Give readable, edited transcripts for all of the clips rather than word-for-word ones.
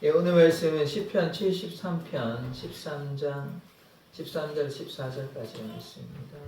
예, 오늘 말씀은 시편 73편 13절 14절까지 말씀입니다.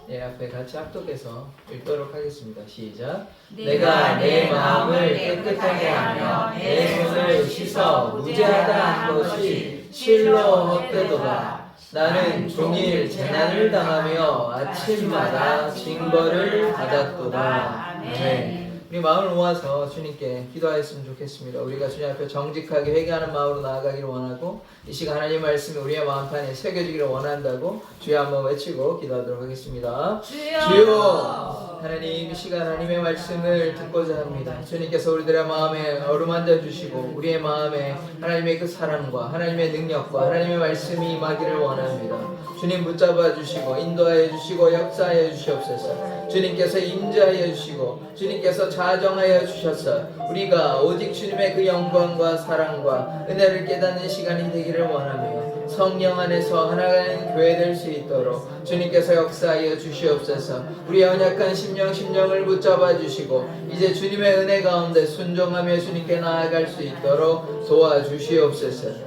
예, 앞에 같이 합독해서 읽도록 하겠습니다. 시작. 내가 내 마음을 깨끗하게 하며 내 손을 씻어 무죄하다 한 것이 실로 헛되도다. 나는 종일 재난을 당하며 아침마다 징벌을 받았도다. 아멘. 우리 마음을 모아서 주님께 기도하였으면 좋겠습니다. 우리가 주님 앞에 정직하게 회개하는 마음으로 나아가기를 원하고 이 시간 하나님의 말씀이 우리의 마음판에 새겨지기를 원한다고 주여 한번 외치고 기도하도록 하겠습니다. 주여! 하나님, 이 시간 하나님의 말씀을 듣고자 합니다. 주님께서 우리들의 마음에 어루만져 주시고 우리의 마음에 하나님의 그 사랑과 하나님의 능력과 하나님의 말씀이 임하기를 원합니다. 주님 붙잡아 주시고 인도하여 주시고 역사하여 주시옵소서. 주님께서 임재하여 주시고 주님께서 자정하여 주셔서 우리가 오직 주님의 그 영광과 사랑과 은혜를 깨닫는 시간이 되기를 원하며 성령 안에서 하나된 교회 될 수 있도록 주님께서 역사하여 주시옵소서. 우리 연약한 심령을 붙잡아 주시고 이제 주님의 은혜 가운데 순종하며 주님께 나아갈 수 있도록 도와주시옵소서.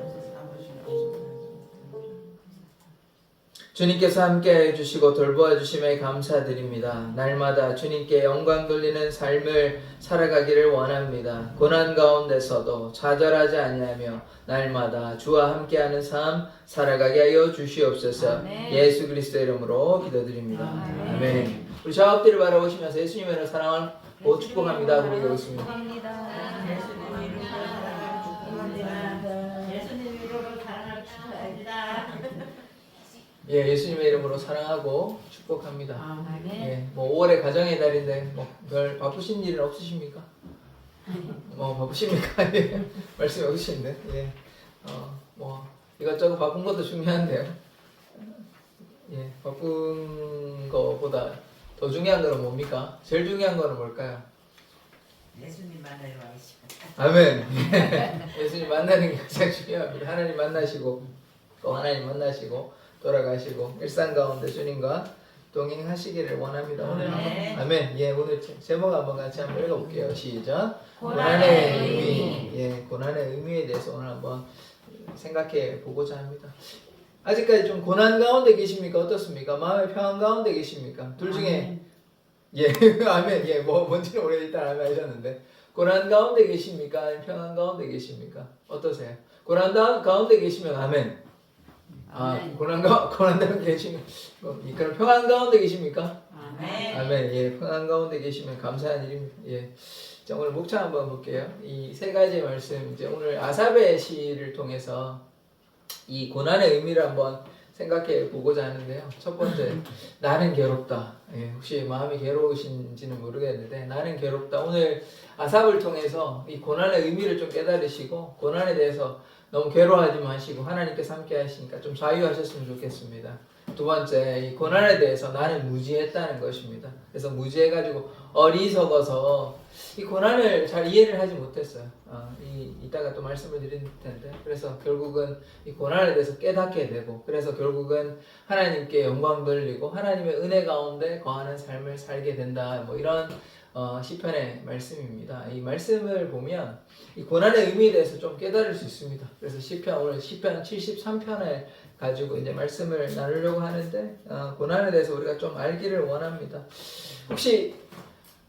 주님께서 함께해 주시고 돌보아 주심에 감사드립니다. 날마다 주님께 영광 돌리는 삶을 살아가기를 원합니다. 고난 가운데서도 좌절하지 아니하며 날마다 주와 함께하는 삶 살아가게 하여 주시옵소서. 아멘. 예수 그리스도의 이름으로 기도드립니다. 아멘. 아멘. 우리 저 앞뒤를 바라보시면서 예수님의 사랑을 축복합니다. 우리 여기 있습니다. 예, 예수님의 이름으로 사랑하고 축복합니다. 아멘. 예, 뭐 5월의 가정의 달인데 뭐 별 바쁘신 일은 없으십니까? 뭐 바쁘십니까? 예, 말씀이 없으신데, 예, 뭐 이것저것 바쁜 것도 중요한데요. 예, 바쁜 거보다 더 중요한 거는 뭡니까? 제일 중요한 거는 뭘까요? 예수님 만나러 와주시고. 아멘. 예수님 만나는 게 가장 중요합니다. 하나님 만나시고 또 하나님 만나시고 돌아가시고 일상 가운데 주님과 동행하시기를 원합니다. 오늘 한번 아멘. 예, 오늘 제목 한번 같이 한번 읽어볼게요. 시작. 고난의 의미. 예, 고난의 의미에 대해서 오늘 한번 생각해 보고자 합니다. 아직까지 좀 고난 가운데 계십니까? 어떻습니까? 마음의 평안 가운데 계십니까? 둘 중에 예, 아멘. 예, 뭐 뭔지는 모르겠는데 일단 아멘 하셨는데 고난 가운데 계십니까? 아니면 평안 가운데 계십니까? 어떠세요? 고난 가운데 계시면 아멘. 고난 가운데 계시면 그럼 평안 가운데 계십니까? 아멘. 아멘. 예, 평안 가운데 계시면 감사한 일입니다. 예. 자, 오늘 목차 한번 볼게요. 이 세 가지 말씀 이제 오늘 아삽의 시를 통해서 이 고난의 의미를 한번 생각해 보고자 하는데요. 첫 번째, 나는 괴롭다. 예, 혹시 마음이 괴로우신지는 모르겠는데 나는 괴롭다. 오늘 아삽을 통해서 이 고난의 의미를 좀 깨달으시고 고난에 대해서 너무 괴로워하지 마시고 하나님께서 함께 하시니까 좀 자유하셨으면 좋겠습니다. 두 번째, 이 고난에 대해서 나는 무지했다는 것입니다. 그래서 무지해가지고 어리석어서 이 고난을 잘 이해를 하지 못했어요. 이따가 또 말씀을 드릴 텐데 그래서 결국은 이 고난에 대해서 깨닫게 되고 그래서 결국은 하나님께 영광 돌리고 하나님의 은혜 가운데 거하는 삶을 살게 된다. 뭐 이런 시편의 말씀입니다. 이 말씀을 보면 이 고난의 의미에 대해서 좀 깨달을 수 있습니다. 그래서 오늘 시편 73편을 가지고 이제 말씀을 나누려고 하는데 고난에 대해서 우리가 좀 알기를 원합니다. 혹시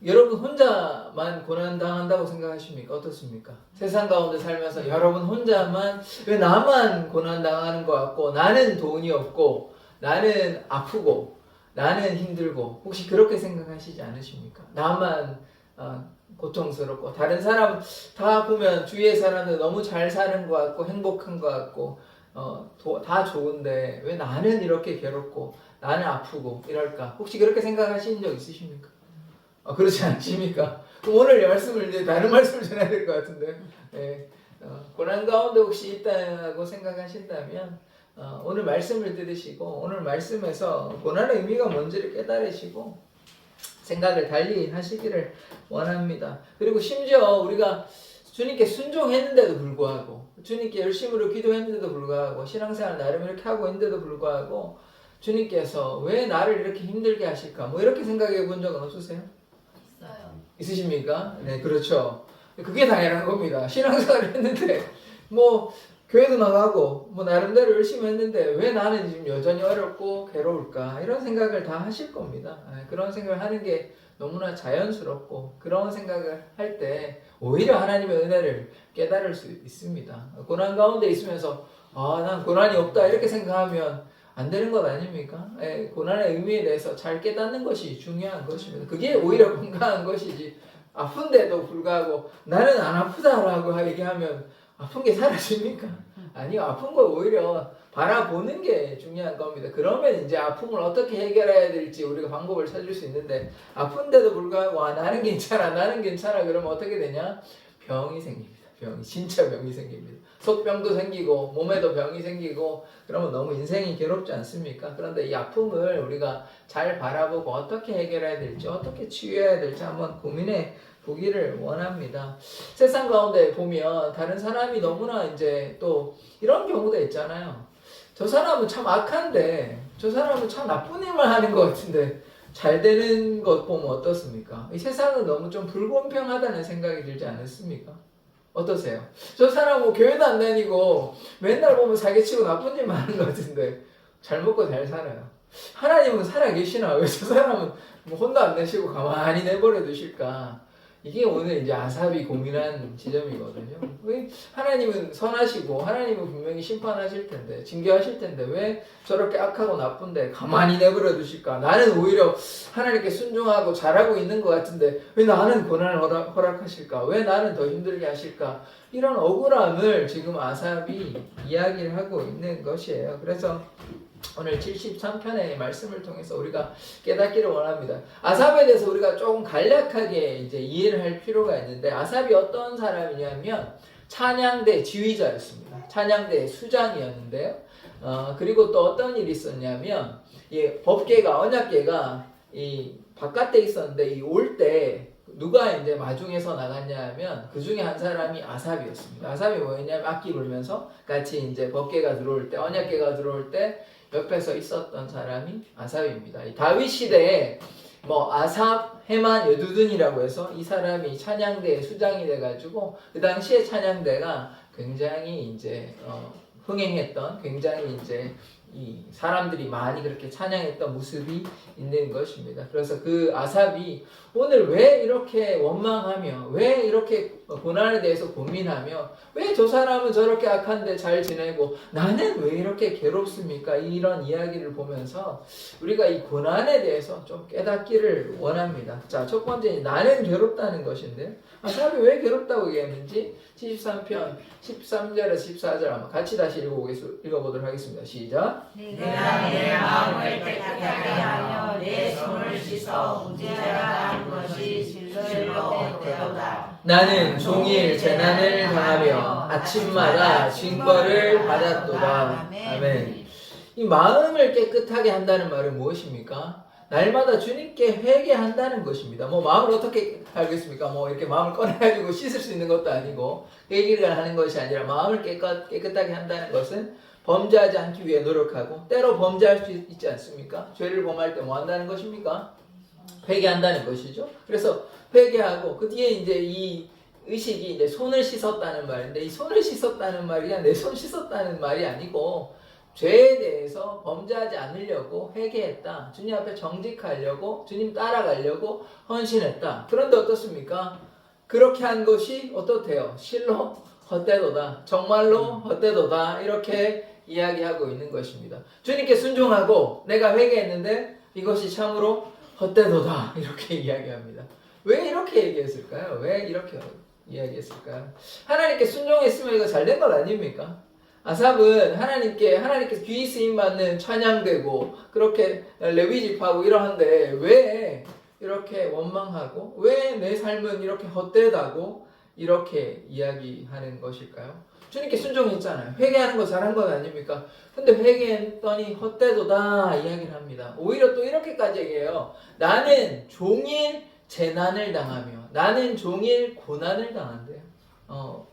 여러분 혼자만 고난 당한다고 생각하십니까? 어떻습니까? 세상 가운데 살면서 여러분 혼자만 왜 나만 고난 당하는 것 같고 나는 돈이 없고 나는 아프고 나는 힘들고 혹시 그렇게 생각하시지 않으십니까? 나만 고통스럽고 다른 사람 다 보면 주위의 사람들 너무 잘 사는 것 같고 행복한 것 같고 다 좋은데 왜 나는 이렇게 괴롭고 나는 아프고 이럴까? 혹시 그렇게 생각하신 적 있으십니까? 그렇지 않으십니까? 그럼 오늘 말씀을 이제 다른 말씀을 전해야 될 것 같은데 예, 고난 가운데 혹시 있다고 생각하신다면 오늘 말씀을 들으시고 오늘 말씀에서 고난의 의미가 뭔지를 깨달으시고 생각을 달리 하시기를 원합니다. 그리고 심지어 우리가 주님께 순종했는데도 불구하고 주님께 열심으로 기도했는데도 불구하고 신앙생활 나름 이렇게 하고 있는데도 불구하고 주님께서 왜 나를 이렇게 힘들게 하실까? 뭐 이렇게 생각해 본 적은 없으세요? 있으십니까? 네, 그렇죠. 그게 당연한 겁니다. 신앙생활을 했는데 뭐 교회도 나가고 뭐 나름대로 열심히 했는데 왜 나는 지금 여전히 어렵고 괴로울까 이런 생각을 다 하실 겁니다. 그런 생각을 하는 게 너무나 자연스럽고 그런 생각을 할 때 오히려 하나님의 은혜를 깨달을 수 있습니다. 고난 가운데 있으면서 난 고난이 없다 이렇게 생각하면 안 되는 것 아닙니까? 고난의 의미에 대해서 잘 깨닫는 것이 중요한 것입니다. 그게 오히려 건강한 것이지 아픈데도 불구하고 나는 안 아프다라고 얘기하면 아픈 게 사라집니까? 아니요. 아픈 거 오히려 바라보는 게 중요한 겁니다. 그러면 이제 아픔을 어떻게 해결해야 될지 우리가 방법을 찾을 수 있는데 아픈데도 불구하고 나는 괜찮아 그러면 어떻게 되냐? 병이 생깁니다. 진짜 병이 생깁니다. 속병도 생기고 몸에도 병이 생기고 그러면 너무 인생이 괴롭지 않습니까? 그런데 이 아픔을 우리가 잘 바라보고 어떻게 해결해야 될지 어떻게 치유해야 될지 한번 고민해 보기를 원합니다. 세상 가운데 보면 다른 사람이 너무나 이제 또 이런 경우도 있잖아요. 저 사람은 참 악한데 저 사람은 참 나쁜 일만 하는 것 같은데 잘 되는 것 보면 어떻습니까? 이 세상은 너무 좀 불공평하다는 생각이 들지 않습니까? 어떠세요? 저 사람은 뭐 교회도 안 다니고 맨날 보면 사기치고 나쁜 일만 하는 것 같은데 잘 먹고 잘 살아요. 하나님은 살아계시나? 왜 저 사람은 뭐 혼도 안 내시고 가만히 내버려 두실까? 이게 오늘 이제 아삽이 고민한 지점이거든요. 왜 하나님은 선하시고 하나님은 분명히 심판하실 텐데 징계하실 텐데 왜 저렇게 악하고 나쁜데 가만히 내버려 두실까? 나는 오히려 하나님께 순종하고 잘하고 있는 것 같은데 왜 나는 고난을 허락하실까? 왜 나는 더 힘들게 하실까? 이런 억울함을 지금 아삽이 이야기를 하고 있는 것이에요. 그래서 오늘 73편의 말씀을 통해서 우리가 깨닫기를 원합니다. 아삽에 대해서 우리가 조금 간략하게 이제 이해를 할 필요가 있는데 아삽이 어떤 사람이냐면 찬양대 지휘자였습니다. 찬양대 수장이었는데요. 그리고 또 어떤 일이 있었냐면 법궤가 언약궤가 이 바깥에 있었는데 이 올 때 누가 이제 마중에서 나갔냐 하면 그 중에 한 사람이 아삽이었습니다. 아삽이 뭐였냐면 악기 불면서 같이 이제 법궤가 들어올 때 언약궤가 들어올 때 옆에서 있었던 사람이 아삽입니다. 다윗 시대에 뭐 아삽, 헤만, 여두둔이라고 해서 이 사람이 찬양대의 수장이 돼가지고 그 당시에 찬양대가 굉장히 이제 흥행했던 굉장히 이제 이 사람들이 많이 그렇게 찬양했던 모습이 있는 것입니다. 그래서 그 아삽이 오늘 왜 이렇게 원망하며 왜 이렇게 고난에 대해서 고민하며 왜 저 사람은 저렇게 악한데 잘 지내고 나는 왜 이렇게 괴롭습니까? 이런 이야기를 보면서 우리가 이 고난에 대해서 좀 깨닫기를 원합니다. 자, 첫 번째 나는 괴롭다는 것인데 아삽이 왜 괴롭다고 얘기했는지 73편 13절에서 14절 한번 같이 다시 읽어보도록 하겠습니다. 시작. 내가 내 마음을 깨끗하게 하며 내 손을 씻어 문제가 것이 실로되도다. 나는 종일 재난을 당하며 아침마다 징벌을 받았도다. 아멘. 이 마음을 깨끗하게 한다는 말은 무엇입니까? 날마다 주님께 회개한다는 것입니다. 뭐 마음을 어떻게 알겠습니까? 뭐 이렇게 마음을 꺼내가지고 씻을 수 있는 것도 아니고 회개를 하는 것이 아니라 마음을 깨끗하게 한다는 것은 범죄하지 않기 위해 노력하고 때로 범죄할 수 있지 않습니까? 죄를 범할 때 뭐 한다는 것입니까? 회개한다는 것이죠. 그래서 회개하고 그 뒤에 이제 이 의식이 이제 손을 씻었다는 말인데 이 손을 씻었다는 말이 그냥 내 손 씻었다는 말이 아니고 죄에 대해서 범죄하지 않으려고 회개했다. 주님 앞에 정직하려고 주님 따라가려고 헌신했다. 그런데 어떻습니까? 그렇게 한 것이 어떻대요? 실로 헛되도다. 정말로 헛되도다. 이렇게 이야기하고 있는 것입니다. 주님께 순종하고 내가 회개했는데 이것이 참으로 헛되도다. 이렇게 이야기합니다. 왜 이렇게 얘기했을까요? 왜 이렇게 이야기했을까요? 하나님께 순종했으면 이거 잘된 것 아닙니까? 아삽은 하나님께서 귀 쓰임 받는 찬양되고 그렇게 레위집하고 이러한데 왜 이렇게 원망하고 왜 내 삶은 이렇게 헛되다고 이렇게 이야기하는 것일까요? 주님께 순종했잖아요. 회개하는 거 잘한 건 아닙니까? 근데 회개했더니 헛되도다 이야기를 합니다. 오히려 또 이렇게까지 얘기해요. 나는 종일 재난을 당하며 나는 종일 고난을 당한대요.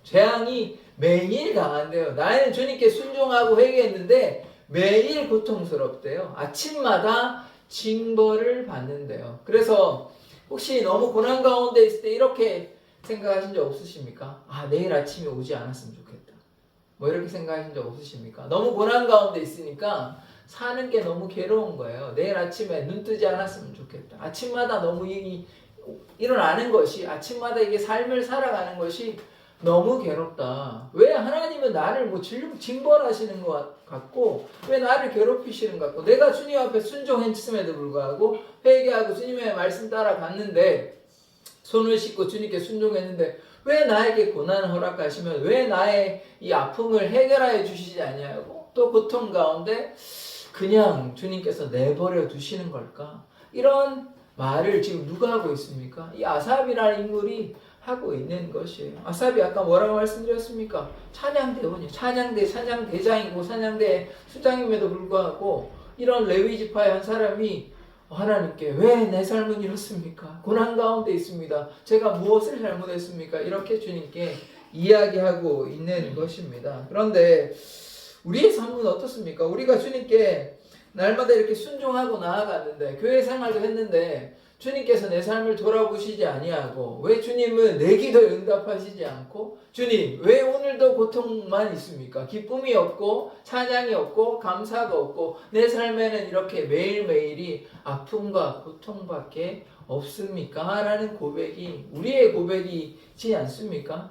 재앙이 매일 당한대요. 나는 주님께 순종하고 회개했는데 매일 고통스럽대요. 아침마다 징벌을 받는데요. 그래서 혹시 너무 고난 가운데 있을 때 이렇게 생각하신 적 없으십니까? 아, 내일 아침에 오지 않았으면 좋겠다. 뭐 이렇게 생각하신 적 없으십니까? 너무 고난 가운데 있으니까 사는 게 너무 괴로운 거예요. 내일 아침에 눈 뜨지 않았으면 좋겠다. 아침마다 너무 일어나는 것이, 아침마다 이게 삶을 살아가는 것이 너무 괴롭다. 왜 하나님은 나를 뭐 징벌하시는 것 같고, 왜 나를 괴롭히시는 것 같고, 내가 주님 앞에 순종했음에도 불구하고 회개하고 주님의 말씀 따라 갔는데, 손을 씻고 주님께 순종했는데 왜 나에게 고난을 허락하시면 왜 나의 이 아픔을 해결하여 주시지 아니하고 또 고통 가운데 그냥 주님께서 내버려 두시는 걸까? 이런 말을 지금 누가 하고 있습니까? 이 아삽이라는 인물이 하고 있는 것이에요. 아삽이 아까 뭐라고 말씀드렸습니까? 찬양대원이에요. 찬양대장이고 찬양대 수장임에도 불구하고 이런 레위 지파의 한 사람이 하나님께 왜 내 삶은 이렇습니까? 고난 가운데 있습니다. 제가 무엇을 잘못했습니까? 이렇게 주님께 이야기하고 있는 것입니다. 그런데 우리의 삶은 어떻습니까? 우리가 주님께 날마다 이렇게 순종하고 나아갔는데 교회 생활도 했는데 주님께서 내 삶을 돌아보시지 아니하고 왜 주님은 내 기도에 응답하시지 않고 주님 왜 오늘도 고통만 있습니까? 기쁨이 없고 찬양이 없고 감사가 없고 내 삶에는 이렇게 매일매일이 아픔과 고통밖에 없습니까? 라는 고백이 우리의 고백이지 않습니까?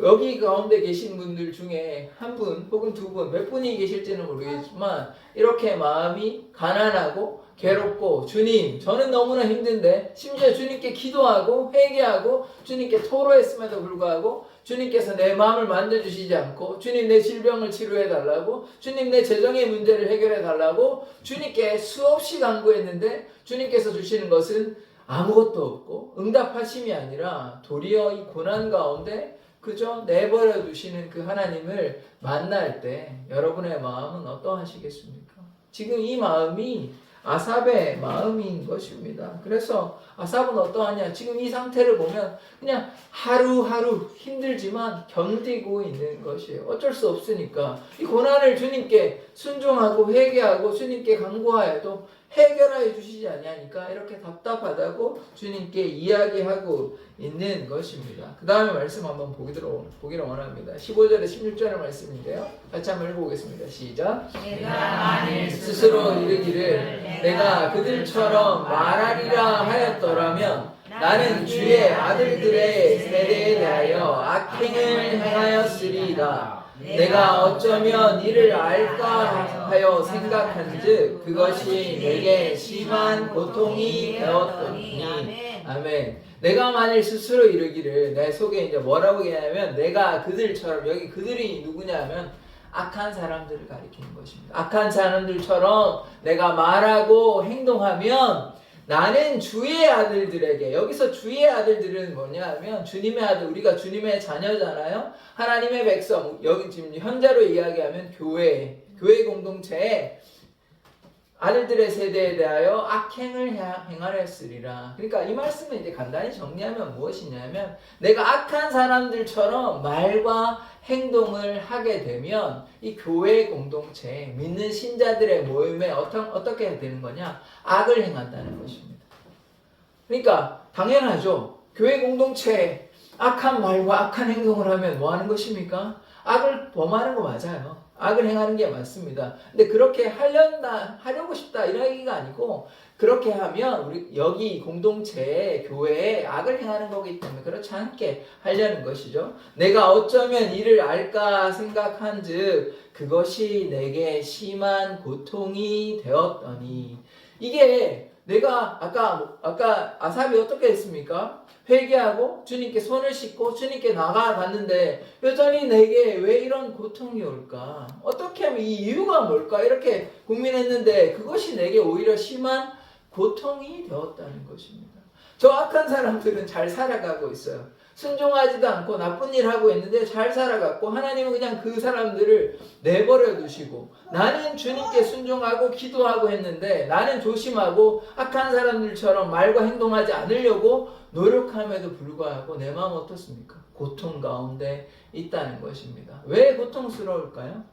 여기 가운데 계신 분들 중에 한 분 혹은 두 분, 몇 분이 계실지는 모르겠지만 이렇게 마음이 가난하고 괴롭고 주님 저는 너무나 힘든데 심지어 주님께 기도하고 회개하고 주님께 토로했음에도 불구하고 주님께서 내 마음을 만져주시지 않고 주님 내 질병을 치료해달라고 주님 내 재정의 문제를 해결해달라고 주님께 수없이 간구했는데 주님께서 주시는 것은 아무것도 없고 응답하심이 아니라 도리어 이 고난 가운데 그저 내버려 두시는 그 하나님을 만날 때 여러분의 마음은 어떠하시겠습니까? 지금 이 마음이 아삽의 마음인 것입니다. 그래서 아삽은 어떠하냐? 지금 이 상태를 보면 그냥 하루하루 힘들지만 견디고 있는 것이에요. 어쩔 수 없으니까 이 고난을 주님께 순종하고 회개하고 주님께 간구하여도 해결하여 주시지 아니하니까 이렇게 답답하다고 주님께 이야기하고 있는 것입니다. 그 다음에 말씀 한번 보기를 원합니다. 15절에 16절의 말씀인데요. 같이 한번 읽어보겠습니다. 시작. 내가 만일 스스로 이르기를 내가 그들처럼 말하리라 하였더라면 나는 주의 아들들의 세대에 대하여 악행을 행하였으리이다. 내가 어쩌면 이를 알까 하여 생각한즉 그것이 내게 심한 고통이 되었더니. 아멘. 내가 만일 스스로 이르기를 내 속에 이제 뭐라고 얘기하냐면 내가 그들처럼 여기 그들이 누구냐면 악한 사람들을 가리키는 것입니다. 악한 사람들처럼 내가 말하고 행동하면 나는 주의 아들들에게 여기서 주의 아들들은 뭐냐 하면 주님의 아들 우리가 주님의 자녀잖아요. 하나님의 백성 여기 지금 현재로 이야기하면 교회 공동체에 아들들의 세대에 대하여 악행을 행하였으리라. 그러니까 이 말씀을 이제 간단히 정리하면 무엇이냐면 내가 악한 사람들처럼 말과 행동을 하게 되면 이 교회 공동체 믿는 신자들의 모임에 어떻게 되는 거냐? 악을 행한다는 것입니다. 그러니까 당연하죠. 교회 공동체에 악한 말과 악한 행동을 하면 뭐 하는 것입니까? 악을 범하는 거 맞아요. 악을 행하는 게 맞습니다. 근데 그렇게 하려고 싶다 이런 얘기가 아니고 그렇게 하면 우리 여기 공동체에 교회에 악을 행하는 거기 때문에 그렇지 않게 하려는 것이죠. 내가 어쩌면 이를 알까 생각한즉 그것이 내게 심한 고통이 되었더니 이게 내가 아까 아삽이 어떻게 했습니까? 회개하고 주님께 손을 씻고 주님께 나가봤는데 여전히 내게 왜 이런 고통이 올까? 어떻게 하면 이 이유가 뭘까? 이렇게 고민했는데 그것이 내게 오히려 심한 고통이 되었다는 것입니다. 저 악한 사람들은 잘 살아가고 있어요. 순종하지도 않고 나쁜 일 하고 있는데 잘 살아갔고 하나님은 그냥 그 사람들을 내버려 두시고 나는 주님께 순종하고 기도하고 했는데 나는 조심하고 악한 사람들처럼 말과 행동하지 않으려고 노력함에도 불구하고 내 마음 어떻습니까? 고통 가운데 있다는 것입니다. 왜 고통스러울까요?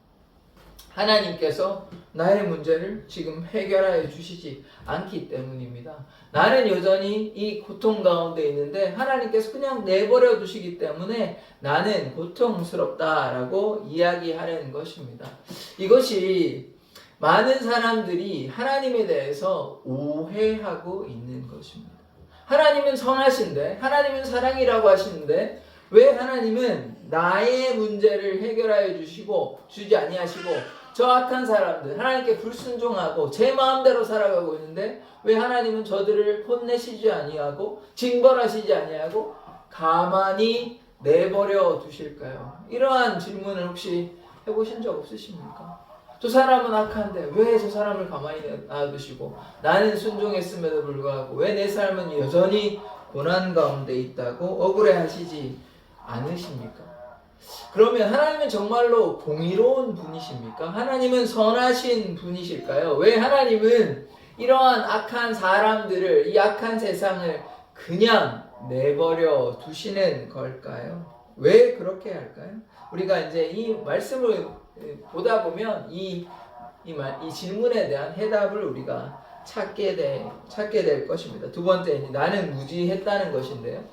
하나님께서 나의 문제를 지금 해결하여 주시지 않기 때문입니다. 나는 여전히 이 고통 가운데 있는데 하나님께서 그냥 내버려 두시기 때문에 나는 고통스럽다라고 이야기하는 것입니다. 이것이 많은 사람들이 하나님에 대해서 오해하고 있는 것입니다. 하나님은 선하신데, 하나님은 사랑이라고 하시는데 왜 하나님은 나의 문제를 해결하여 주지 아니하시고 저 악한 사람들, 하나님께 불순종하고 제 마음대로 살아가고 있는데 왜 하나님은 저들을 혼내시지 아니하고 징벌하시지 아니하고 가만히 내버려 두실까요? 이러한 질문을 혹시 해보신 적 없으십니까? 저 사람은 악한데 왜 저 사람을 가만히 놔두시고 나는 순종했음에도 불구하고 왜 내 삶은 여전히 고난 가운데 있다고 억울해하시지 않으십니까? 그러면 하나님은 정말로 공의로운 분이십니까? 하나님은 선하신 분이실까요? 왜 하나님은 이러한 악한 사람들을, 이 악한 세상을 그냥 내버려 두시는 걸까요? 왜 그렇게 할까요? 우리가 이제 이 말씀을 보다 보면 이 질문에 대한 해답을 우리가 찾게 될 것입니다. 두 번째, 나는 무지했다는 것인데요.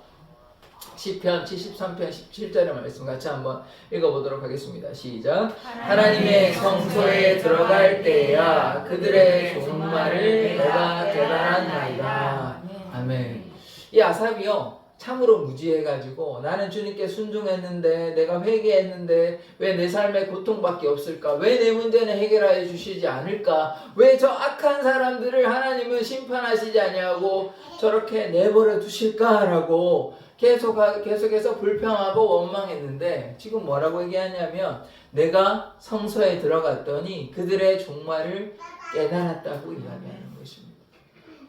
시편 73편 17절의 말씀 같이 한번 읽어보도록 하겠습니다. 시작. 하나님의 성소에 들어갈 때야 그들의 종말을 내가 깨달았나이다. 아멘. 이 아삽이요 참으로 무지해가지고 나는 주님께 순종했는데 내가 회개했는데 왜 내 삶에 고통밖에 없을까? 왜 내 문제는 해결하여 주시지 않을까? 왜 저 악한 사람들을 하나님은 심판하시지 아니하고 저렇게 내버려 두실까라고 계속해서 불평하고 원망했는데 지금 뭐라고 얘기하냐면 내가 성소에 들어갔더니 그들의 종말을 깨달았다고 이야기하는 것입니다.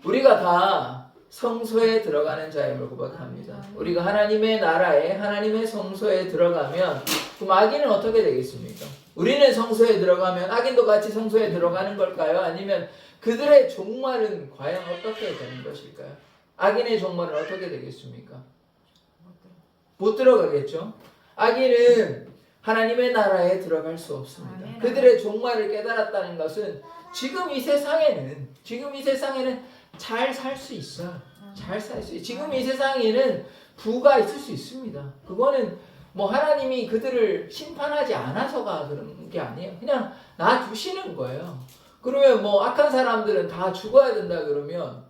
우리가 다 성소에 들어가는 자임을 고백합니다. 우리가 하나님의 나라에 하나님의 성소에 들어가면 그럼 악인은 어떻게 되겠습니까? 우리는 성소에 들어가면 악인도 같이 성소에 들어가는 걸까요? 아니면 그들의 종말은 과연 어떻게 되는 것일까요? 악인의 종말은 어떻게 되겠습니까? 못 들어가겠죠. 악인은 하나님의 나라에 들어갈 수 없습니다. 그들의 종말을 깨달았다는 것은 지금 이 세상에는 잘 살 수 있어요. 잘 살 수 있어요. 지금 이 세상에는 부가 있을 수 있습니다. 그거는 뭐 하나님이 그들을 심판하지 않아서가 그런 게 아니에요. 그냥 놔두시는 거예요. 그러면 뭐 악한 사람들은 다 죽어야 된다 그러면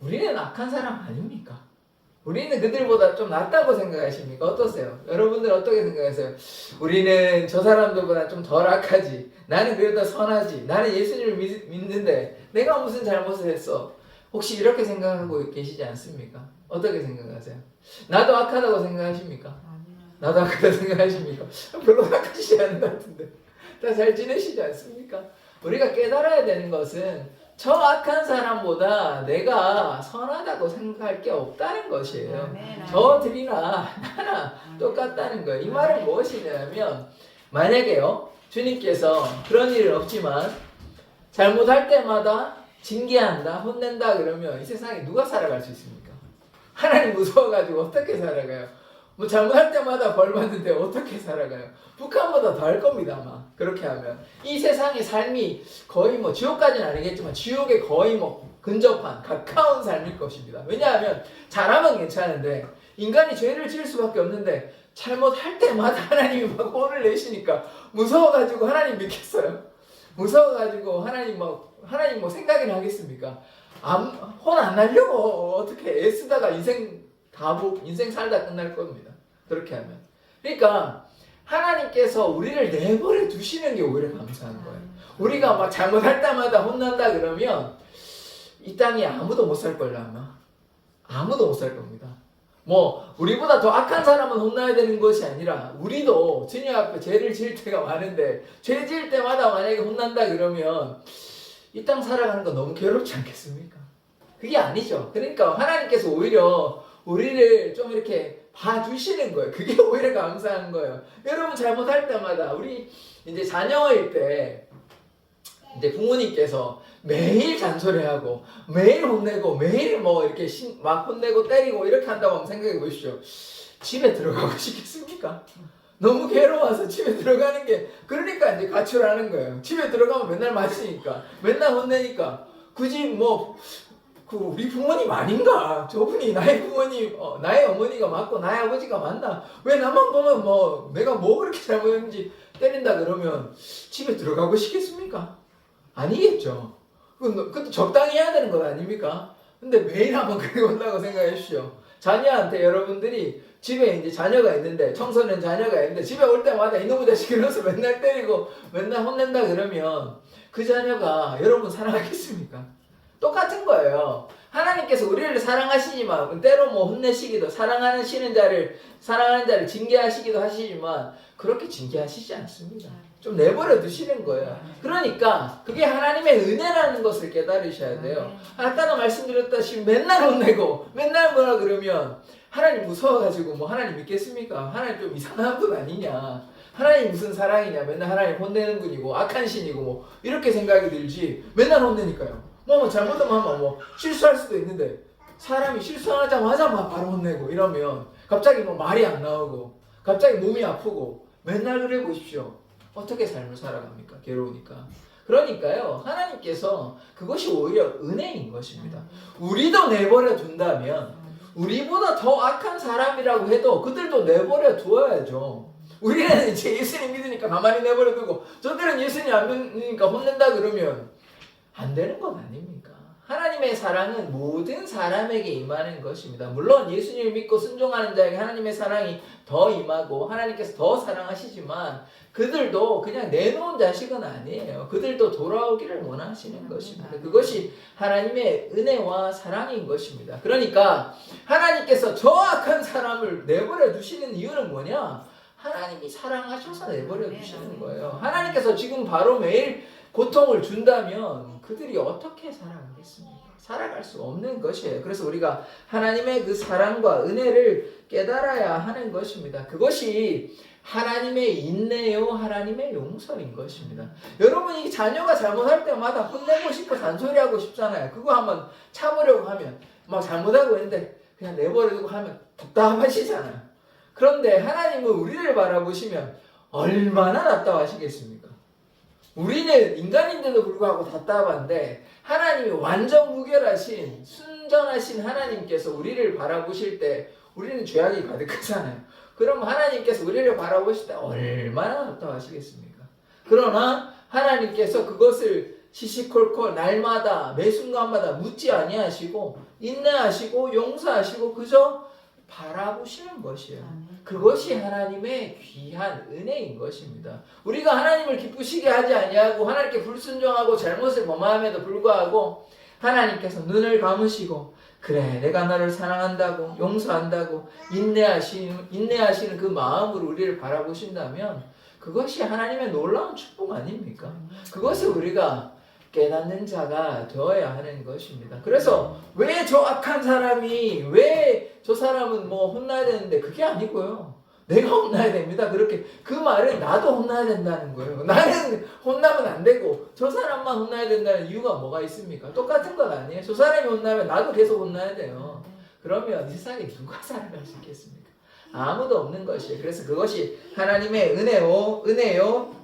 우리는 악한 사람 아닙니까? 우리는 그들보다 좀 낫다고 생각하십니까? 어떠세요? 여러분들 어떻게 생각하세요? 우리는 저 사람들보다 좀 덜 악하지. 나는 그래도 선하지. 나는 예수님을 믿는데 내가 무슨 잘못을 했어? 혹시 이렇게 생각하고 계시지 않습니까? 어떻게 생각하세요? 나도 악하다고 생각하십니까? 나도 악하다고 생각하십니까? 별로 악하시지 않은 것 같은데 다 잘 지내시지 않습니까? 우리가 깨달아야 되는 것은 저 악한 사람보다 내가 선하다고 생각할 게 없다는 것이에요. 저들이나 나나 똑같다는 거예요. 이 말은 무엇이냐면 만약에요 주님께서 그런 일은 없지만 잘못할 때마다 징계한다 혼낸다 그러면 이 세상에 누가 살아갈 수 있습니까? 하나님 무서워가지고 어떻게 살아가요? 뭐 잘못할 때마다 벌 받는데 어떻게 살아가요? 북한보다 더 할 겁니다 아마 그렇게 하면. 이 세상의 삶이 거의 뭐 지옥까지는 아니겠지만 지옥에 거의 뭐 근접한 가까운 삶일 것입니다. 왜냐하면 잘하면 괜찮은데 인간이 죄를 지을 수밖에 없는데 잘못할 때마다 하나님이 막 혼을 내시니까 무서워가지고 하나님 믿겠어요? 무서워가지고 하나님 뭐 생각이나 하겠습니까? 혼 안 나려고 어떻게 애쓰다가 인생 살다 끝날 겁니다. 그렇게 하면. 그러니까 하나님께서 우리를 내버려 두시는 게 오히려 감사한 거예요. 우리가 막 잘못할 때마다 혼난다 그러면 이 땅에 아무도 못 살 걸요 아마. 아무도 못 살 겁니다. 뭐 우리보다 더 악한 사람은 혼나야 되는 것이 아니라 우리도 주님 앞에 죄를 지을 때가 많은데 죄 지을 때마다 만약에 혼난다 그러면 이 땅 살아가는 거 너무 괴롭지 않겠습니까? 그게 아니죠. 그러니까 하나님께서 오히려 우리를 좀 이렇게 봐주시는 거예요. 그게 오히려 감사한 거예요. 여러분 잘못할 때마다 우리 이제 자녀일 때 이제 부모님께서 매일 잔소리하고 매일 혼내고 매일 뭐 이렇게 막 혼내고 때리고 이렇게 한다고 한번 생각해 보십시오. 집에 들어가고 싶겠습니까? 너무 괴로워서 집에 들어가는 게 그러니까 이제 가출하는 거예요. 집에 들어가면 맨날 맞으니까 맨날 혼내니까 굳이 뭐 우리 부모님 아닌가? 저분이 나의 부모님, 나의 어머니가 맞고 나의 아버지가 맞나? 왜 나만 보면 뭐 내가 뭐 그렇게 잘못했는지 때린다 그러면 집에 들어가고 싶겠습니까? 아니겠죠. 그것도 적당히 해야 되는 것 아닙니까? 근데 매일 한번 그러고 온다고 생각해 주십시오. 자녀한테 여러분들이 집에 이제 자녀가 있는데 청소년 자녀가 있는데 집에 올 때마다 이놈의 자식 이러면서 맨날 때리고 맨날 혼낸다 그러면 그 자녀가 여러분 사랑하겠습니까? 똑같은 거예요. 하나님께서 우리를 사랑하시지만 때로 뭐 혼내시기도 사랑하는 자를 징계하시기도 하시지만 그렇게 징계하시지 않습니다. 좀 내버려 두시는 거예요. 그러니까 그게 하나님의 은혜라는 것을 깨달으셔야 돼요. 아까도 말씀드렸다시피 맨날 혼내고 맨날 뭐라 그러면 하나님 무서워가지고 뭐 하나님 믿겠습니까? 하나님 좀 이상한 분 아니냐? 하나님 무슨 사랑이냐? 맨날 하나님 혼내는 분이고 악한 신이고 뭐 이렇게 생각이 들지 맨날 혼내니까요. 뭐 잘못하면 뭐 실수할 수도 있는데 사람이 실수하자마자 막 바로 혼내고 이러면 갑자기 뭐 말이 안 나오고 갑자기 몸이 아프고 맨날 그래 보십시오. 어떻게 삶을 살아갑니까? 괴로우니까. 그러니까요. 하나님께서 그것이 오히려 은혜인 것입니다. 우리도 내버려 둔다면 우리보다 더 악한 사람이라고 해도 그들도 내버려 두어야죠. 우리는 이제 예수님 믿으니까 가만히 내버려 두고 저들은 예수님 안 믿으니까 혼낸다 그러면 안 되는 건 아닙니까? 하나님의 사랑은 모든 사람에게 임하는 것입니다. 물론 예수님을 믿고 순종하는 자에게 하나님의 사랑이 더 임하고 하나님께서 더 사랑하시지만 그들도 그냥 내놓은 자식은 아니에요. 그들도 돌아오기를 원하시는 것입니다. 그것이 하나님의 은혜와 사랑인 것입니다. 그러니까 하나님께서 저 악한 사람을 내버려 두시는 이유는 뭐냐? 하나님이 사랑하셔서 내버려 두시는 거예요. 하나님께서 지금 바로 매일 고통을 준다면 그들이 어떻게 살아가겠습니까? 살아갈 수 없는 것이에요. 그래서 우리가 하나님의 그 사랑과 은혜를 깨달아야 하는 것입니다. 그것이 하나님의 인내요, 하나님의 용서인 것입니다. 여러분이 자녀가 잘못할 때마다 혼내고 싶고 잔소리하고 싶잖아요. 그거 한번 참으려고 하면 막 잘못하고 있는데 그냥 내버려두고 하면 답답하시잖아요. 그런데 하나님은 우리를 바라보시면 얼마나 답답하시겠습니까? 우리는 인간인데도 불구하고 답답한데 하나님이 완전 무결하신 순전하신 하나님께서 우리를 바라보실 때 우리는 죄악이 가득하잖아요. 그럼 하나님께서 우리를 바라보실 때 얼마나 답답하시겠습니까? 그러나 하나님께서 그것을 시시콜콜 날마다 매 순간마다 묻지 아니하시고 인내하시고 용서하시고 그저 바라보시는 것이에요. 그것이 하나님의 귀한 은혜인 것입니다. 우리가 하나님을 기쁘시게 하지 아니하고 하나님께 불순종하고 잘못을 범함에도 불구하고 하나님께서 눈을 감으시고 그래 내가 너를 사랑한다고 용서한다고 인내하시는 그 마음으로 우리를 바라보신다면 그것이 하나님의 놀라운 축복 아닙니까? 그것을 우리가 깨닫는 자가 되어야 하는 것입니다. 그래서 왜 저 악한 사람이 왜 저 사람은 뭐 혼나야 되는데 그게 아니고요. 내가 혼나야 됩니다. 그렇게 그 말은 나도 혼나야 된다는 거예요. 나는 혼나면 안 되고 저 사람만 혼나야 된다는 이유가 뭐가 있습니까? 똑같은 것 아니에요? 저 사람이 혼나면 나도 계속 혼나야 돼요. 그러면 이 세상에 누가 살아갈 수 있겠습니까? 아무도 없는 것이에요. 그래서 그것이 하나님의 은혜요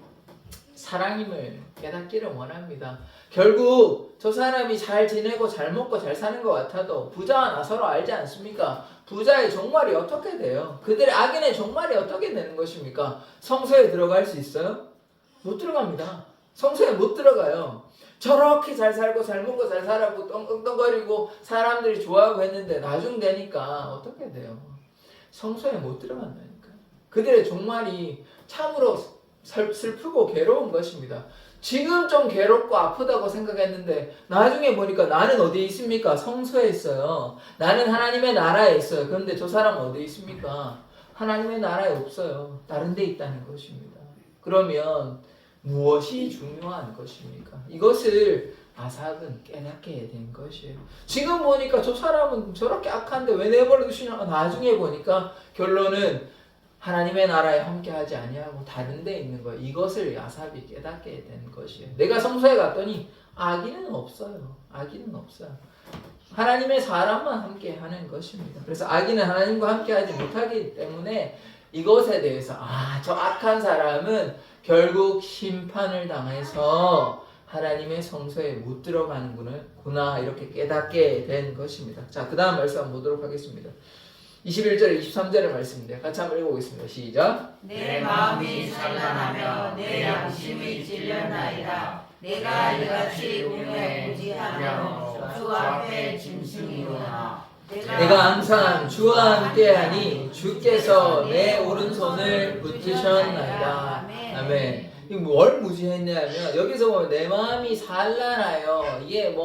사랑임을 깨닫기를 원합니다. 결국 저 사람이 잘 지내고 잘 먹고 잘 사는 것 같아도 부자와 나서로 알지 않습니까? 부자의 종말이 어떻게 돼요? 그들의 악인의 종말이 어떻게 되는 것입니까? 성소에 들어갈 수 있어요? 못 들어갑니다. 성소에 못 들어가요. 저렇게 잘 살고 잘 먹고 잘 살아고 떵떵거리고 사람들이 좋아하고 했는데 나중 되니까 어떻게 돼요? 성소에 못 들어간다니까요. 그들의 종말이 참으로 슬프고 괴로운 것입니다. 지금 좀 괴롭고 아프다고 생각했는데 나중에 보니까 나는 어디에 있습니까? 성소에 있어요. 나는 하나님의 나라에 있어요. 그런데 저 사람은 어디에 있습니까? 하나님의 나라에 없어요. 다른 데 있다는 것입니다. 그러면 무엇이 중요한 것입니까? 이것을 아삽은 깨닫게 된 것이에요. 지금 보니까 저 사람은 저렇게 악한데 왜 내버려 두시냐? 나중에 보니까 결론은 하나님의 나라에 함께하지 아니하고 다른 데 있는 거 이것을 아삽이 깨닫게 된 것이에요. 내가 성소에 갔더니 악인은 없어요. 악인은 없어요. 하나님의 사람만 함께하는 것입니다. 그래서 악인은 하나님과 함께하지 못하기 때문에 이것에 대해서 저 악한 사람은 결국 심판을 당해서 하나님의 성소에 못 들어가는구나 이렇게 깨닫게 된 것입니다. 자, 그 다음 말씀 한번 보도록 하겠습니다. 21절 23절의 말씀인데 같이 한번 읽어보겠습니다. 시작. 내 마음이 산란하며 내 양심이 찔렸나이다. 내가 이같이 우매무지하며 주 앞에 짐승이로나 내가 항상 주와 함께하니 주께서 내 오른손을 붙드셨나이다. 아멘. 이거 뭘 무지했냐면 여기서 보면 내 마음이 산란하여 이게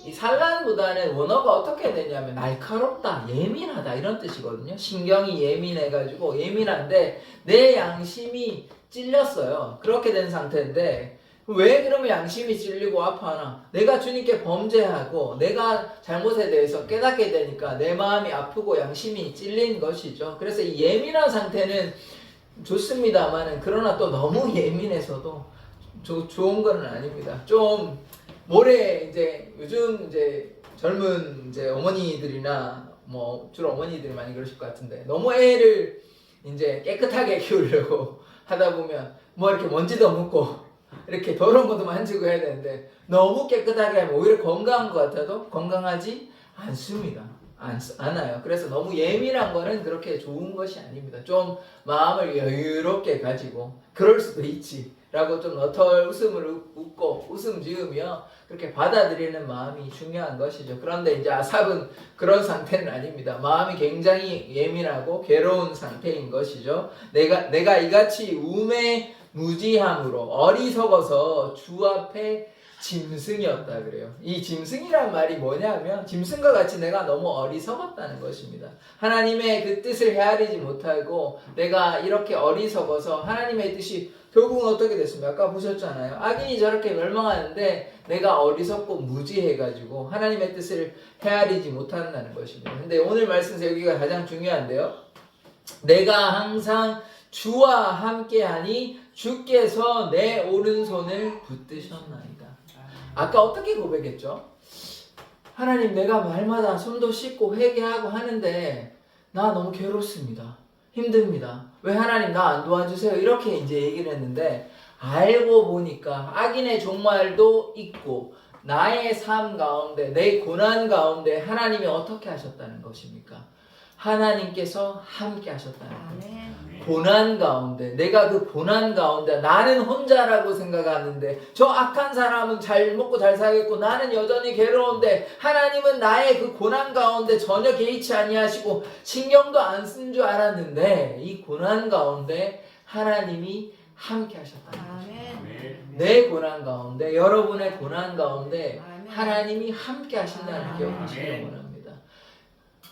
이 산란보다는 원어가 어떻게 되냐면 날카롭다, 예민하다 이런 뜻이거든요. 신경이 예민해가지고 예민한데 내 양심이 찔렸어요. 그렇게 된 상태인데 왜 그러면 양심이 찔리고 아파하나? 내가 주님께 범죄하고 내가 잘못에 대해서 깨닫게 되니까 내 마음이 아프고 양심이 찔린 것이죠. 그래서 이 예민한 상태는 좋습니다만은 그러나 또 너무 예민해서도 좋은 건 아닙니다. 좀 모레 요즘 젊은 어머니들이나 주로 어머니들이 많이 그러실 것 같은데 너무 애를 깨끗하게 키우려고 하다 보면 이렇게 먼지도 묻고 이렇게 더러운 것도 만지고 해야 되는데 너무 깨끗하게 하면 오히려 건강한 것 같아도 건강하지 않습니다. 않아요. 그래서 너무 예민한 거는 그렇게 좋은 것이 아닙니다. 좀 마음을 여유롭게 가지고 그럴 수도 있지 라고 좀 너털 웃음을 웃고 웃음 지으며 그렇게 받아들이는 마음이 중요한 것이죠. 그런데 이제 아삽은 그런 상태는 아닙니다. 마음이 굉장히 예민하고 괴로운 상태인 것이죠. 내가 이같이 우매무지함으로 어리석어서 주 앞에 짐승이었다 그래요. 이 짐승이란 말이 뭐냐면 짐승과 같이 내가 너무 어리석었다는 것입니다. 하나님의 그 뜻을 헤아리지 못하고 내가 이렇게 어리석어서 하나님의 뜻이 결국은 어떻게 됐습니까? 아까 보셨잖아요. 악인이 저렇게 멸망하는데 내가 어리석고 무지해가지고 하나님의 뜻을 헤아리지 못한다는 것입니다. 근데 오늘 말씀에서 여기가 가장 중요한데요. 내가 항상 주와 함께하니 주께서 내 오른손을 붙드셨나이다. 아까 어떻게 고백했죠? 하나님, 내가 말마다 손도 씻고 회개하고 하는데 나 너무 괴롭습니다. 힘듭니다. 왜 하나님 나 안 도와주세요? 이렇게 얘기를 했는데 알고 보니까 악인의 종말도 있고 나의 삶 가운데 내 고난 가운데 하나님이 어떻게 하셨다는 것입니까? 하나님께서 함께 하셨다는 거예요. 고난 가운데 내가 그 고난 가운데 나는 혼자라고 생각하는데 저 악한 사람은 잘 먹고 잘 살겠고 나는 여전히 괴로운데 하나님은 나의 그 고난 가운데 전혀 개의치 아니하시고 신경도 안 쓴 줄 알았는데 이 고난 가운데 하나님이 함께 하셨다는 거죠. 내 고난 가운데 여러분의 고난 가운데 하나님이 함께 하신다는 기억하시기 원합니다.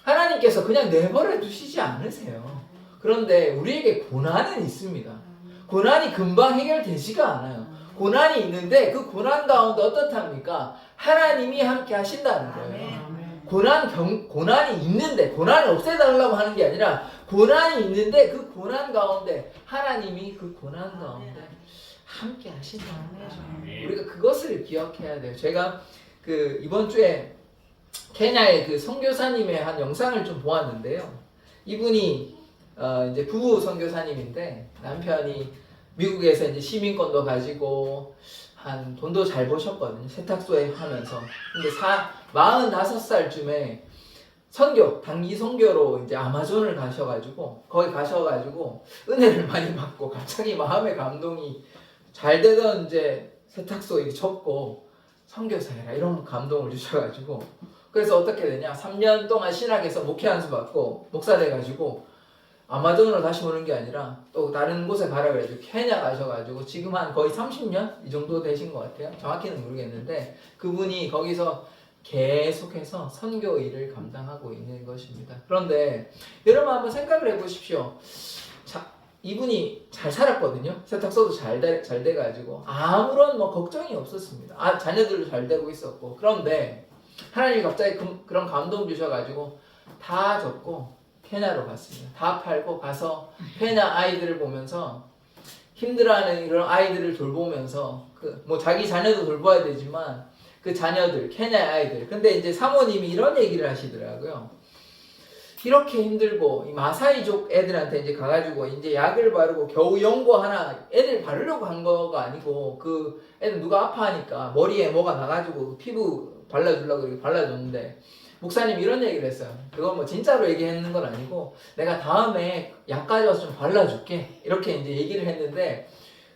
하나님께서 그냥 내버려 두시지 않으세요. 그런데 우리에게 고난은 있습니다. 고난이 금방 해결되지가 않아요. 고난이 있는데 그 고난 가운데 어떻답니까? 하나님이 함께 하신다는 거예요. 고난이 있는데 고난을 없애달라고 하는 게 아니라 고난이 있는데 그 고난 가운데 하나님이 그 고난 가운데 함께 하신다는 거죠. 우리가 그것을 기억해야 돼요. 제가 이번 주에 케냐의 그 선교사님의 한 영상을 좀 보았는데요. 이분이 이제 부부 선교사님인데 남편이 미국에서 이제 시민권도 가지고 한 돈도 잘 버셨거든요. 세탁소에 하면서. 근데 45살쯤에 단기 선교로 이제 아마존을 가셔가지고 거기 가셔가지고 은혜를 많이 받고 갑자기 마음의 감동이 잘 되던 이제 세탁소에 접고 선교사해라 이런 감동을 주셔가지고 그래서 어떻게 되냐 3년 동안 신학에서 목회 안수 받고 목사 돼가지고 아마존으로 다시 오는 게 아니라 또 다른 곳에 가라 그래가지고 케냐 가셔가지고 지금 한 거의 30년 이 정도 되신 것 같아요. 정확히는 모르겠는데 그분이 거기서 계속해서 선교 일을 감당하고 있는 것입니다. 그런데 여러분 한번 생각을 해보십시오. 이분이 잘 살았거든요. 세탁소도 잘 돼가지고 아무런 걱정이 없었습니다. 자녀들도 잘 되고 있었고 그런데 하나님이 갑자기 그런 감동 주셔가지고 다 접고 케냐로 갔습니다. 다 팔고 가서 케냐 아이들을 보면서 힘들어하는 이런 아이들을 돌보면서 자기 자녀도 돌봐야 되지만 그 자녀들 케냐 아이들 근데 이제 사모님이 이런 얘기를 하시더라고요. 이렇게 힘들고 이 마사이족 애들한테 이제 가가지고 이제 약을 바르고 겨우 연고 하나 애들 바르려고 한 거가 아니고 그 애들 누가 아파하니까 머리에 뭐가 나가지고 피부 발라주려고 이렇게 발라줬는데 목사님 이런 얘기를 했어요. 그건 뭐 진짜로 얘기했는 건 아니고 내가 다음에 약 가져와서 좀 발라줄게 이렇게 이제 얘기를 했는데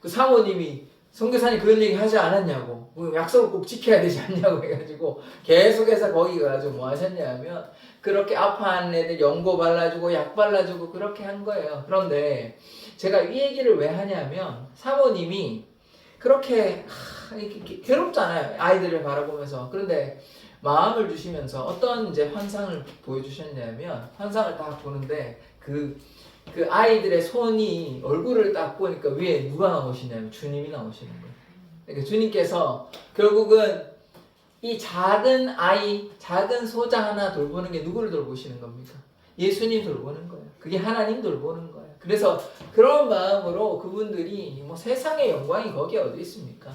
그 사모님이 선교사님 그런 얘기 하지 않았냐고 뭐 약속을 꼭 지켜야 되지 않냐고 해가지고 계속해서 거기 가가지고 뭐 하셨냐면 그렇게 아파하는 애들 연고 발라주고 약 발라주고 그렇게 한 거예요. 그런데 제가 이 얘기를 왜 하냐면 사모님이 그렇게 이렇게 괴롭잖아요. 아이들을 바라보면서. 그런데 마음을 주시면서 어떤 이제 환상을 보여주셨냐면 환상을 딱 보는데 그 아이들의 손이 얼굴을 딱 보니까 위에 누가 나오시냐면 주님이 나오시는 거예요. 그러니까 주님께서 결국은 이 작은 아이, 작은 소자 하나 돌보는 게 누구를 돌보시는 겁니까? 예수님 돌보는 거예요. 그게 하나님 돌보는 거예요. 그래서 그런 마음으로 그분들이 뭐 세상의 영광이 거기에 어디 있습니까?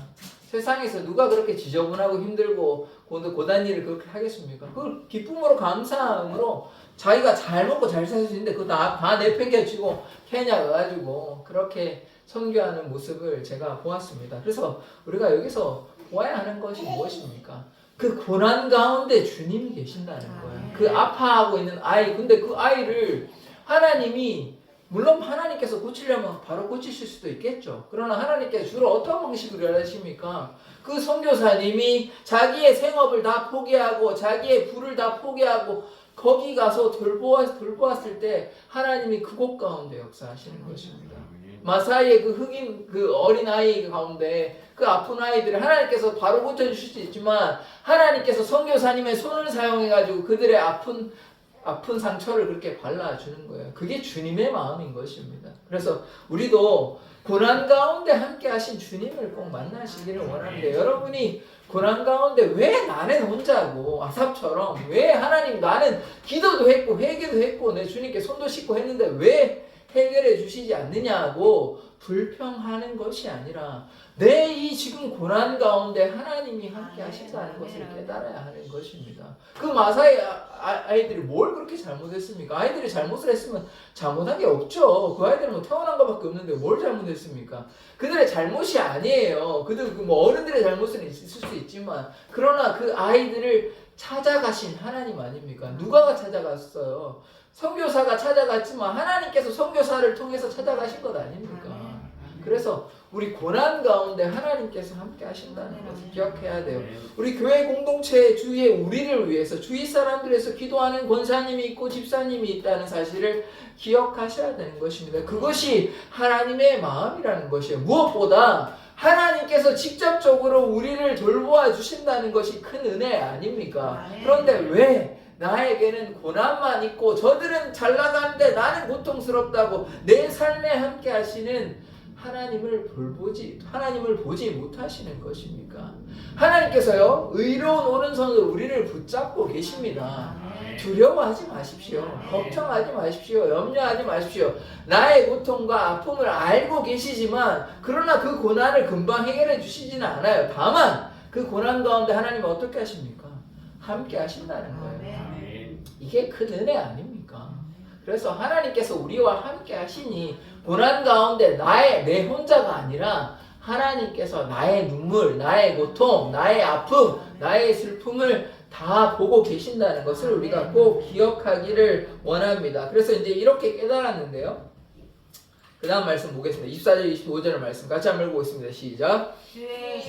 세상에서 누가 그렇게 지저분하고 힘들고 고단 일을 그렇게 하겠습니까? 그걸 기쁨으로 감사함으로 자기가 잘 먹고 잘 살 수 있는데 그거 다 내팽개치고 케냐 가가지고 그렇게 선교하는 모습을 제가 보았습니다. 그래서 우리가 여기서 보아야 하는 것이 무엇입니까? 그 고난 가운데 주님이 계신다는 거예요. 그 아파하고 있는 아이, 근데 그 아이를 하나님이 물론 하나님께서 고치려면 바로 고치실 수도 있겠죠. 그러나 하나님께서 주로 어떤 방식으로 일하십니까? 그 선교사님이 자기의 생업을 다 포기하고 자기의 부를 다 포기하고 거기 가서 돌보았을 때 하나님이 그곳 가운데 역사하시는 것입니다. 마사이의 그 흑인 그 어린 아이 가운데 그 아픈 아이들을 하나님께서 바로 고쳐주실 수 있지만 하나님께서 선교사님의 손을 사용해가지고 그들의 아픈 상처를 그렇게 발라주는 거예요. 그게 주님의 마음인 것입니다. 그래서 우리도 고난 가운데 함께 하신 주님을 꼭 만나시기를 원하는데 여러분이 고난 가운데 왜 나는 혼자고 아삽처럼 왜 하나님 나는 기도도 했고 회개도 했고 내 주님께 손도 씻고 했는데 왜 해결해 주시지 않느냐고 불평하는 것이 아니라 내 이 지금 고난 가운데 하나님이 함께 하신다는 것을 깨달아야 하는 것입니다. 그 마사의 아이들이 뭘 그렇게 잘못했습니까? 아이들이 잘못을 했으면 잘못한 게 없죠. 그 아이들은 뭐 태어난 것밖에 없는데 뭘 잘못했습니까? 그들의 잘못이 아니에요. 그들 뭐 어른들의 잘못은 있을 수 있지만 그러나 그 아이들을 찾아가신 하나님 아닙니까? 누가 찾아갔어요? 선교사가 찾아갔지만 하나님께서 선교사를 통해서 찾아가신 것 아닙니까? 그래서 우리 고난 가운데 하나님께서 함께 하신다는 것을 기억해야 돼요. 우리 교회 공동체 주위에 우리를 위해서 주위 사람들에서 기도하는 권사님이 있고 집사님이 있다는 사실을 기억하셔야 되는 것입니다. 그것이 하나님의 마음이라는 것이에요. 무엇보다 하나님께서 직접적으로 우리를 돌보아 주신다는 것이 큰 은혜 아닙니까? 그런데 왜 나에게는 고난만 있고 저들은 잘 나가는데 나는 고통스럽다고 내 삶에 함께 하시는 하나님을 보지 못하시는 것입니까? 하나님께서요 의로운 오른손으로 우리를 붙잡고 계십니다. 두려워하지 마십시오. 걱정하지 마십시오. 염려하지 마십시오. 나의 고통과 아픔을 알고 계시지만 그러나 그 고난을 금방 해결해 주시지는 않아요. 다만 그 고난 가운데 하나님은 어떻게 하십니까? 함께 하신다는 거예요. 이게 큰 은혜 아닙니까? 그래서 하나님께서 우리와 함께 하시니 고난 가운데 내 혼자가 아니라 하나님께서 나의 눈물, 나의 고통, 나의 아픔, 나의 슬픔을 다 보고 계신다는 것을 우리가 꼭 기억하기를 원합니다. 그래서 이제 이렇게 깨달았는데요. 그 다음 말씀 보겠습니다. 24절, 25절 말씀 같이 한번 읽어보겠습니다. 시작. 주의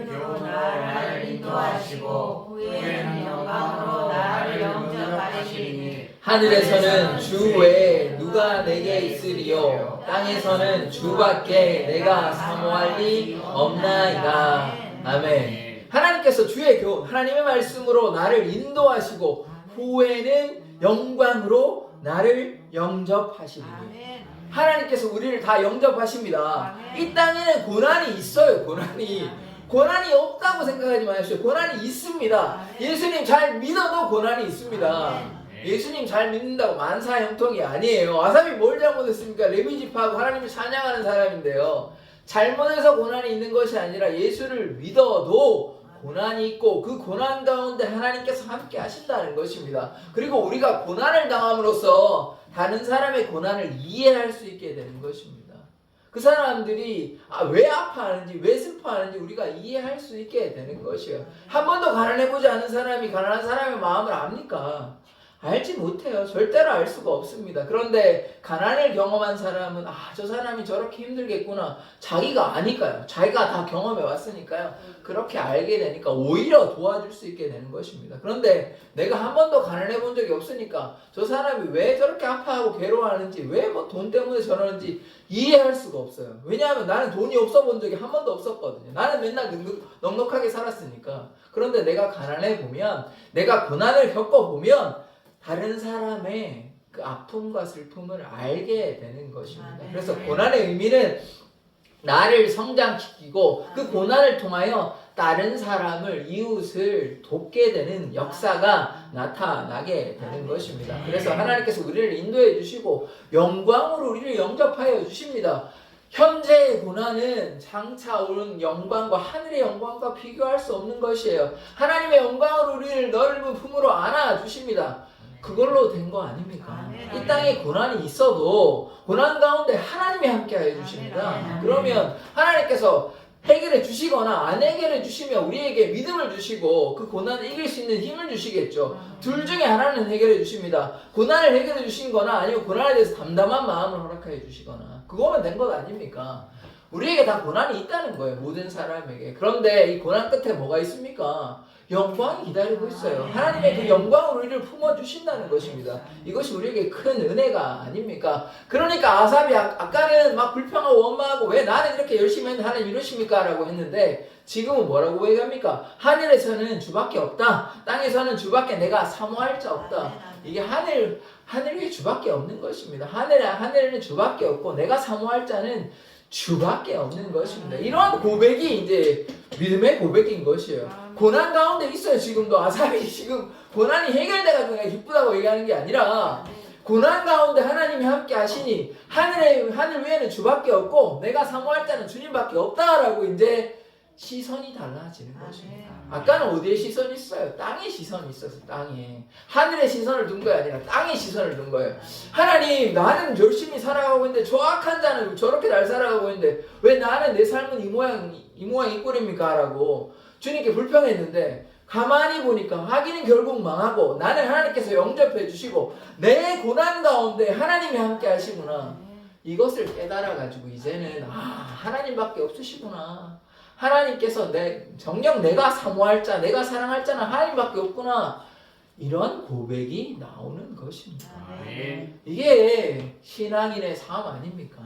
교훈으로 나를 인도하시고 후에는 영광으로 나를 영접하시리니 하늘에서는 주 외에 누가 내게 있으리요 땅에서는 주밖에 내가 사모할 리 없나이다. 아멘. 하나님께서 주의 교훈, 하나님의 말씀으로 나를 인도하시고 후에는 영광으로 나를 영접하시리니 하나님께서 우리를 다 영접하십니다. 이 땅에는 고난이 있어요. 고난이 없다고 생각하지 마십시오. 고난이 있습니다. 예수님 잘 믿어도 고난이 있습니다. 예수님 잘 믿는다고 만사형통이 아니에요. 아삽이 뭘 잘못했습니까? 레위지파하고 하나님을 찬양하는 사람인데요. 잘못해서 고난이 있는 것이 아니라 예수를 믿어도 고난이 있고 그 고난 가운데 하나님께서 함께 하신다는 것입니다. 그리고 우리가 고난을 당함으로써 다른 사람의 고난을 이해할 수 있게 되는 것입니다. 그 사람들이 왜 아파하는지 왜 슬퍼하는지 우리가 이해할 수 있게 되는 것이에요. 한 번도 가난해보지 않은 사람이 가난한 사람의 마음을 압니까? 알지 못해요. 절대로 알 수가 없습니다. 그런데 가난을 경험한 사람은 저 사람이 저렇게 힘들겠구나. 자기가 아니까요. 자기가 다 경험해 왔으니까요. 그렇게 알게 되니까 오히려 도와줄 수 있게 되는 것입니다. 그런데 내가 한 번도 가난해 본 적이 없으니까 저 사람이 왜 저렇게 아파하고 괴로워하는지 왜 뭐 돈 때문에 저러는지 이해할 수가 없어요. 왜냐하면 나는 돈이 없어 본 적이 한 번도 없었거든요. 나는 맨날 넉넉하게 살았으니까. 그런데 내가 가난해 보면, 내가 고난을 겪어보면 다른 사람의 그 아픔과 슬픔을 알게 되는 것입니다. 그래서 고난의 의미는 나를 성장시키고 그 고난을 통하여 다른 사람을, 이웃을 돕게 되는 역사가 나타나게 되는 것입니다. 그래서 하나님께서 우리를 인도해 주시고 영광으로 우리를 영접하여 주십니다. 현재의 고난은 장차 오는 영광과 하늘의 영광과 비교할 수 없는 것이에요. 하나님의 영광으로 우리를 넓은 품으로 안아주십니다. 그걸로 된 거 아닙니까? 이 땅에 고난이 있어도 고난 가운데 하나님이 함께 해 주십니다. 그러면 하나님께서 해결해 주시거나 안 해결해 주시면 우리에게 믿음을 주시고 그 고난을 이길 수 있는 힘을 주시겠죠. 둘 중에 하나는 해결해 주십니다. 고난을 해결해 주신 거나 아니면 고난에 대해서 담담한 마음을 허락해 주시거나 그거면 된 것 아닙니까? 우리에게 다 고난이 있다는 거예요. 모든 사람에게. 그런데 이 고난 끝에 뭐가 있습니까? 영광이 기다리고 있어요. 하나님의 그 영광으로 우리를 품어주신다는 것입니다. 이것이 우리에게 큰 은혜가 아닙니까? 그러니까 아삽이 아까는 막 불평하고 원망하고 왜 나는 이렇게 열심히 했는데 하나님 이러십니까? 라고 했는데 지금은 뭐라고 얘기합니까? 하늘에서는 주밖에 없다. 땅에서는 주밖에 내가 사모할 자 없다. 이게 하늘 위에 주밖에 없는 것입니다. 하늘에는 주밖에 없고 내가 사모할 자는 주밖에 없는 것입니다. 이러한 고백이 이제 믿음의 고백인 것이에요. 고난 가운데 있어요. 지금도 아삽이 지금 고난이 해결돼가지고 내가 기쁘다고 얘기하는 게 아니라 고난 가운데 하나님이 함께 하시니 하늘 위에는 주밖에 없고 내가 사모할 자는 주님밖에 없다라고 이제 시선이 달라지는 것입니다. 아까는 어디에 시선이 있어요? 땅에 시선이 있었어요. 땅에. 하늘에 시선을 둔 거야 아니라 땅에 시선을 둔 거예요. 하나님, 나는 열심히 살아가고 있는데 저 악한 자는 저렇게 잘 살아가고 있는데 왜 나는 내 삶은 이 모양 이 꼴입니까? 라고 주님께 불평했는데 가만히 보니까 하기는 결국 망하고 나는 하나님께서 영접해 주시고 내 고난 가운데 하나님이 함께 하시구나. 이것을 깨달아가지고 이제는 하나님밖에 없으시구나. 하나님께서 정녕 내가 사모할 자, 내가 사랑할 자는 하나님밖에 없구나. 이런 고백이 나오는 것입니다. 이게 신앙인의 삶 아닙니까?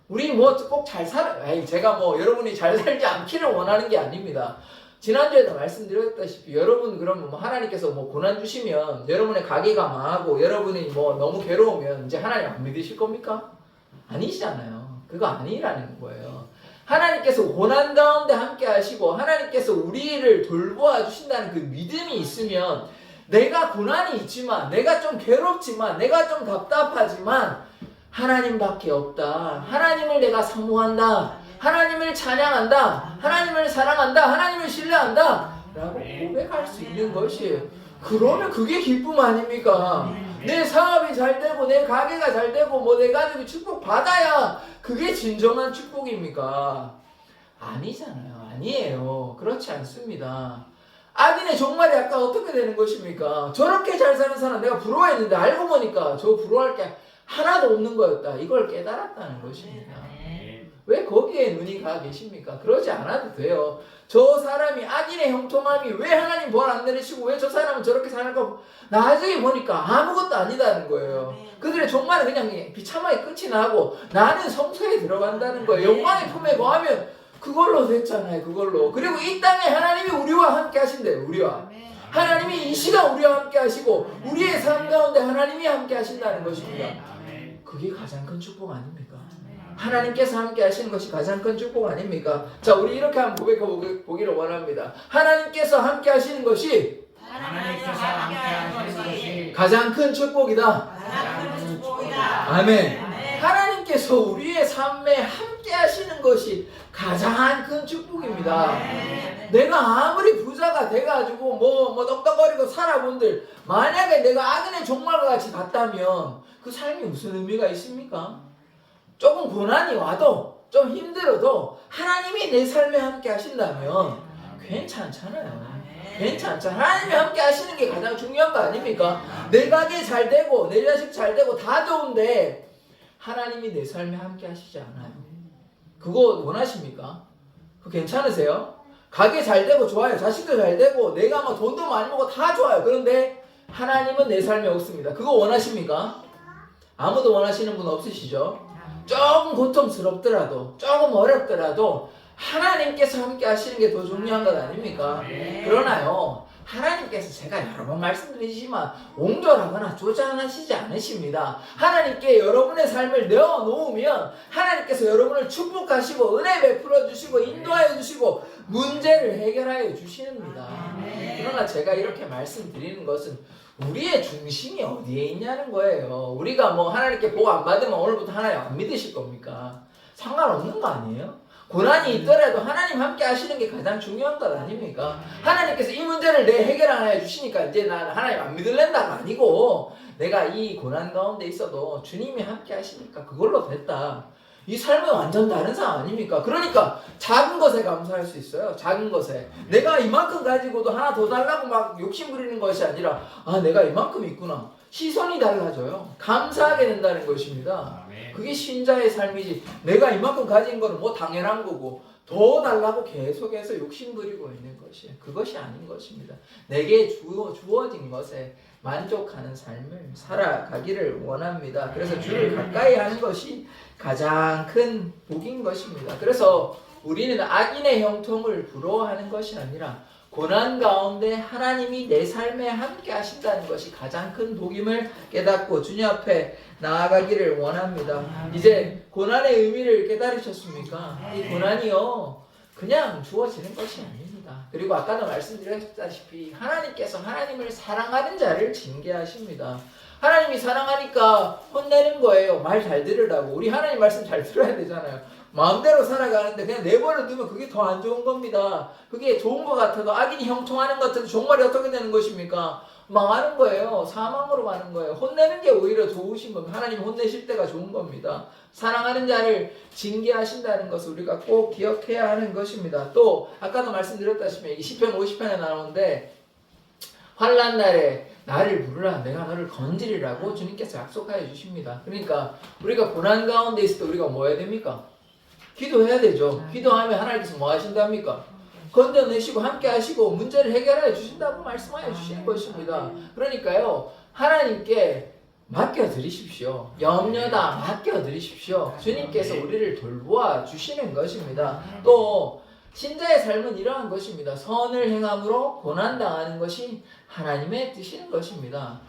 우리 뭐 꼭 잘 제가 뭐 여러분이 잘 살지 않기를 원하는 게 아닙니다. 지난주에도 말씀드렸다시피 여러분 그러면 뭐 하나님께서 뭐 고난 주시면 여러분의 가게가 망하고 여러분이 뭐 너무 괴로우면 이제 하나님 안 믿으실 겁니까? 아니시잖아요. 그거 아니라는 거예요. 하나님께서 고난 가운데 함께 하시고 하나님께서 우리를 돌보아 주신다는 그 믿음이 있으면 내가 고난이 있지만 내가 좀 괴롭지만 내가 좀 답답하지만 하나님밖에 없다. 하나님을 내가 사모한다. 하나님을 찬양한다. 하나님을 사랑한다. 하나님을 신뢰한다. 라고 고백할 수 있는 것이에요. 그러면 그게 기쁨 아닙니까? 내 사업이 잘 되고 내 가게가 잘 되고 뭐 내 가족이 축복받아야 그게 진정한 축복입니까? 아니잖아요. 아니에요. 그렇지 않습니다. 악인의 종말이 아까 어떻게 되는 것입니까? 저렇게 잘 사는 사람 내가 부러워했는데 알고 보니까 저 부러워할 게 하나도 없는 거였다. 이걸 깨달았다는 것입니다. 왜 거기에 눈이 가 계십니까? 그러지 않아도 돼요. 저 사람이 악인의 형통함이 왜 하나님 벌 안 내리시고 왜 저 사람은 저렇게 사는가 나중에 보니까 아무것도 아니다는 거예요. 그들의 종말은 그냥 비참하게 끝이 나고 나는 성소에 들어간다는 거예요. 영광의 품에 거하면 그걸로 됐잖아요. 그걸로. 그리고 이 땅에 하나님이 우리와 함께 하신대요. 우리와. 하나님이 이 시간 우리와 함께 하시고 우리의 삶 가운데 하나님이 함께 하신다는 것입니다. 그게 가장 큰 축복 아닙니까? 하나님께서 함께 하시는 것이 가장 큰 축복 아닙니까? 자, 우리 이렇게 한번 고백해 보기를 원합니다. 하나님께서 함께 하시는 것이 가장 큰 축복이다. 아멘. 하나님께서 우리의 삶에 함께 하시는 것이 가장 큰 축복입니다. 내가 아무리 부자가 돼가지고 뭐 떡떡거리고 살아본들 만약에 내가 악인의 종말과 같이 갔다면 그 삶이 무슨 의미가 있습니까? 조금 고난이 와도 좀 힘들어도 하나님이 내 삶에 함께 하신다면 괜찮잖아요. 괜찮죠. 하나님이 함께 하시는 게 가장 중요한 거 아닙니까? 내 가게 잘 되고 내 자식 잘 되고 다 좋은데 하나님이 내 삶에 함께 하시지 않아요. 그거 원하십니까? 그거 괜찮으세요? 가게 잘 되고 좋아요. 자식도 잘 되고 내가 막 돈도 많이 먹고 다 좋아요. 그런데 하나님은 내 삶에 없습니다. 그거 원하십니까? 아무도 원하시는 분 없으시죠? 조금 고통스럽더라도 조금 어렵더라도 하나님께서 함께 하시는 게 더 중요한 것 아닙니까? 그러나요, 하나님께서 제가 여러 번 말씀드리지만 옹졸하거나 조장하시지 않으십니다. 하나님께 여러분의 삶을 내어놓으면 하나님께서 여러분을 축복하시고 은혜 베풀어 주시고 인도하여 주시고 문제를 해결하여 주시는니다. 그러나 제가 이렇게 말씀드리는 것은 우리의 중심이 어디에 있냐는 거예요. 우리가 뭐 하나님께 복 안 받으면 오늘부터 하나님 안 믿으실 겁니까? 상관없는 거 아니에요? 고난이 있더라도 하나님 함께 하시는 게 가장 중요한 것 아닙니까? 하나님께서 이 문제를 내 해결 안 해주시니까 이제 난 하나님 안 믿을랜다가 아니고 내가 이 고난 가운데 있어도 주님이 함께 하시니까 그걸로 됐다. 이 삶은 완전 다른 상황 아닙니까? 그러니까 작은 것에 감사할 수 있어요. 작은 것에. 내가 이만큼 가지고도 하나 더 달라고 막 욕심 부리는 것이 아니라 내가 이만큼 있구나. 시선이 달라져요. 감사하게 된다는 것입니다. 그게 신자의 삶이지. 내가 이만큼 가진 거는 뭐 당연한 거고 더 달라고 계속해서 욕심 부리고 있는 것이 그것이 아닌 것입니다. 내게 주어진 것에 만족하는 삶을 살아가기를 원합니다. 그래서 주를 가까이 하는 것이 가장 큰 복인 것입니다. 그래서 우리는 악인의 형통을 부러워하는 것이 아니라 고난 가운데 하나님이 내 삶에 함께 하신다는 것이 가장 큰 복임을 깨닫고 주님 앞에 나아가기를 원합니다. 이제 고난의 의미를 깨달으셨습니까? 이 고난이요 그냥 주어지는 것이 아닙니다. 그리고 아까도 말씀드렸다시피 하나님께서 하나님을 사랑하는 자를 징계하십니다. 하나님이 사랑하니까 혼내는 거예요. 말 잘 들으라고. 우리 하나님 말씀 잘 들어야 되잖아요. 마음대로 살아가는데 그냥 내버려 두면 그게 더 안 좋은 겁니다. 그게 좋은 것 같아도 악인이 형통하는 것 같아도 종말이 어떻게 되는 것입니까? 망하는 거예요. 사망으로 가는 거예요. 혼내는 게 오히려 좋으신 겁니다. 하나님 혼내실 때가 좋은 겁니다. 사랑하는 자를 징계하신다는 것을 우리가 꼭 기억해야 하는 것입니다. 또 아까도 말씀드렸다시피 이게 시편 50편에 나오는데 환난 날에 나를 부르라 내가 너를 건지리라고 주님께서 약속하여 주십니다. 그러니까 우리가 고난 가운데 있을 때 우리가 뭐 해야 됩니까? 기도해야 되죠. 기도하면 하나님께서 뭐 하신답니까? 건져내시고 함께 하시고 문제를 해결해 주신다고 말씀하여 주시는 것입니다. 그러니까요 하나님께 맡겨드리십시오. 염려다 맡겨드리십시오. 주님께서 우리를 돌보아 주시는 것입니다. 또 신자의 삶은 이러한 것입니다. 선을 행함으로 고난당하는 것이 하나님의 뜻인 것입니다.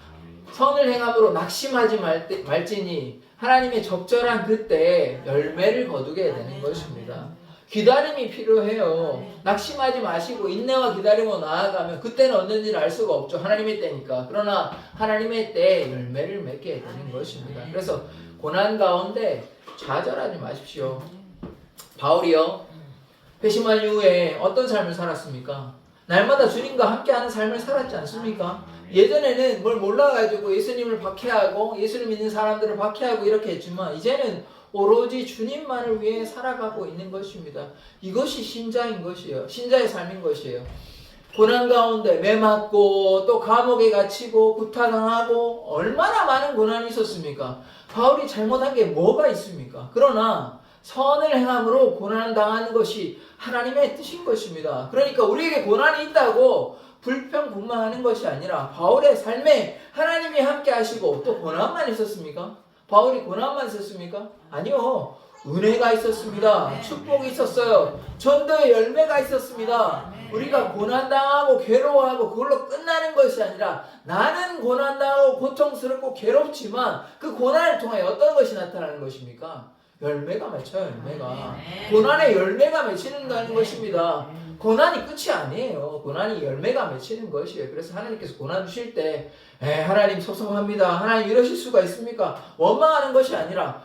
선을 행함으로 낙심하지 말지니 하나님의 적절한 그때에 열매를 거두게 되는 것입니다. 기다림이 필요해요. 낙심하지 마시고 인내와 기다림으로 나아가면 그때는 언제인지를 알 수가 없죠. 하나님의 때니까. 그러나 하나님의 때에 열매를 맺게 되는 것입니다. 그래서 고난 가운데 좌절하지 마십시오. 바울이요. 회심한 이후에 어떤 삶을 살았습니까? 날마다 주님과 함께하는 삶을 살았지 않습니까? 예전에는 뭘 몰라가지고 예수님을 박해하고 예수를 믿는 사람들을 박해하고 이렇게 했지만 이제는 오로지 주님만을 위해 살아가고 있는 것입니다. 이것이 신자인 것이에요. 신자의 삶인 것이에요. 고난 가운데 매 맞고 또 감옥에 갇히고 구타당하고 얼마나 많은 고난이 있었습니까? 바울이 잘못한 게 뭐가 있습니까? 그러나 선을 행함으로 고난을 당하는 것이 하나님의 뜻인 것입니다. 그러니까 우리에게 고난이 있다고 불평불만하는 것이 아니라 바울의 삶에 하나님이 함께 하시고 또 고난만 있었습니까? 바울이 고난만 있었습니까? 아니요. 은혜가 있었습니다. 축복이 있었어요. 전도의 열매가 있었습니다. 우리가 고난당하고 괴로워하고 그걸로 끝나는 것이 아니라 나는 고난당하고 고통스럽고 괴롭지만 그 고난을 통해 어떤 것이 나타나는 것입니까? 열매가 맺혀요. 열매가. 고난의 열매가 맺히는 것입니다. 고난이 끝이 아니에요. 고난이 열매가 맺히는 것이에요. 그래서 하나님께서 고난 주실 때 하나님 섭섭합니다. 하나님 이러실 수가 있습니까? 원망하는 것이 아니라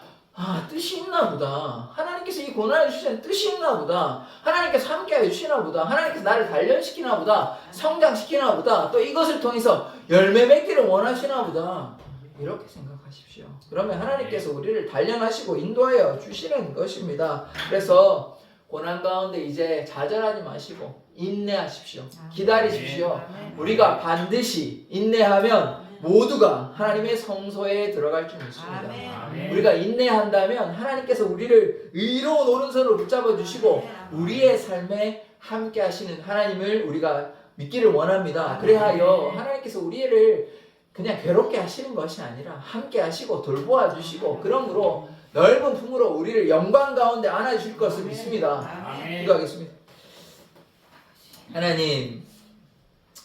뜻이 있나 보다. 하나님께서 이 고난을 주시는 뜻이 있나 보다. 하나님께서 함께해 주시나 보다. 하나님께서 나를 단련시키나 보다. 성장시키나 보다. 또 이것을 통해서 열매 맺기를 원하시나 보다. 이렇게 생각하십시오. 그러면 하나님께서 우리를 단련하시고 인도하여 주시는 것입니다. 그래서 고난 가운데 이제 좌절하지 마시고 인내하십시오. 기다리십시오. 우리가 반드시 인내하면 모두가 하나님의 성소에 들어갈 줄 믿습니다. 아멘. 우리가 인내한다면 하나님께서 우리를 의로운 오른손으로 붙잡아 주시고 우리의 삶에 함께 하시는 하나님을 우리가 믿기를 원합니다. 그래하여 하나님께서 우리를 그냥 괴롭게 하시는 것이 아니라 함께 하시고 돌보아 주시고 그러므로 넓은 품으로 우리를 영광 가운데 안아 주실 것을 믿습니다. 기도하겠습니다. 하나님,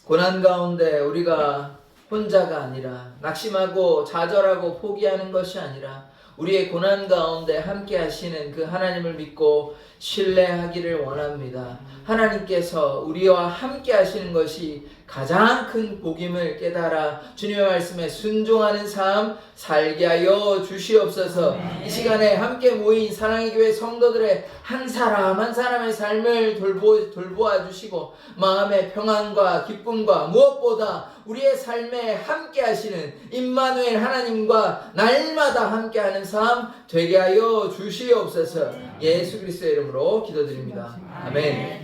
고난 가운데 우리가 혼자가 아니라 낙심하고 좌절하고 포기하는 것이 아니라 우리의 고난 가운데 함께 하시는 그 하나님을 믿고 신뢰하기를 원합니다. 하나님께서 우리와 함께 하시는 것이 가장 큰 복임을 깨달아 주님의 말씀에 순종하는 삶 살게 하여 주시옵소서. 이 시간에 함께 모인 사랑의 교회 성도들의 한 사람 한 사람의 삶을 돌보아 주시고 마음의 평안과 기쁨과 무엇보다 우리의 삶에 함께 하시는 임마누엘 하나님과 날마다 함께하는 삶 되게 하여 주시옵소서. 예수 그리스도의 이름으로 기도드립니다. 아멘.